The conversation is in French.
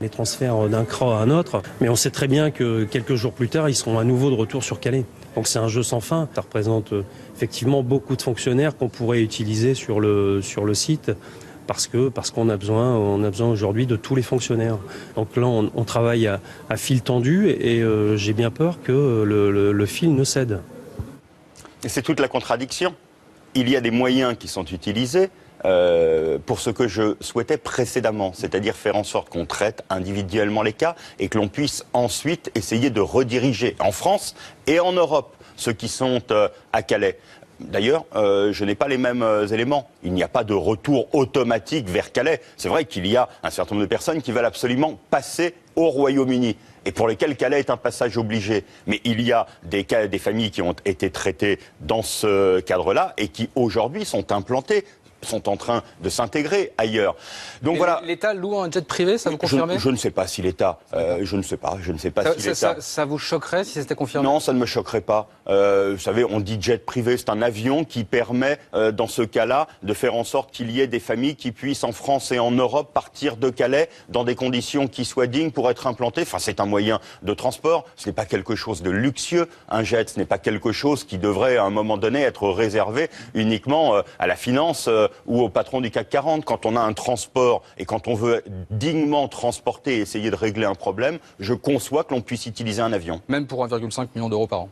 les transferts d'un CRA à un autre. Mais on sait très bien que quelques jours plus tard, ils seront à nouveau de retour sur Calais. Donc c'est un jeu sans fin. Ça représente effectivement beaucoup de fonctionnaires qu'on pourrait utiliser sur le site. Parce qu'on a besoin aujourd'hui de tous les fonctionnaires. Donc là, on travaille à fil tendu et j'ai bien peur que le fil ne cède. Et c'est toute la contradiction. Il y a des moyens qui sont utilisés pour ce que je souhaitais précédemment, c'est-à-dire faire en sorte qu'on traite individuellement les cas et que l'on puisse ensuite essayer de rediriger en France et en Europe ceux qui sont à Calais. D'ailleurs, je n'ai pas les mêmes éléments. Il n'y a pas de retour automatique vers Calais. C'est vrai qu'il y a un certain nombre de personnes qui veulent absolument passer au Royaume-Uni et pour lesquelles Calais est un passage obligé. Mais il y a des familles qui ont été traitées dans ce cadre-là et qui aujourd'hui sont implantées, sont en train de s'intégrer ailleurs. Donc voilà. L'État loue un jet privé, ça vous confirmez ? Je ne sais pas si l'État. Je ne sais pas si l'État. Ça vous choquerait si c'était confirmé ? Non, ça ne me choquerait pas. Vous savez, on dit jet privé, c'est un avion qui permet, dans ce cas-là, de faire en sorte qu'il y ait des familles qui puissent, en France et en Europe, partir de Calais dans des conditions qui soient dignes pour être implantées. Enfin, c'est un moyen de transport. Ce n'est pas quelque chose de luxueux. Un jet, ce n'est pas quelque chose qui devrait, à un moment donné, être réservé uniquement à la finance ou au patron du CAC 40. Quand on a un transport et quand on veut dignement transporter et essayer de régler un problème, je conçois que l'on puisse utiliser un avion. Même pour 1,5 million d'euros par an.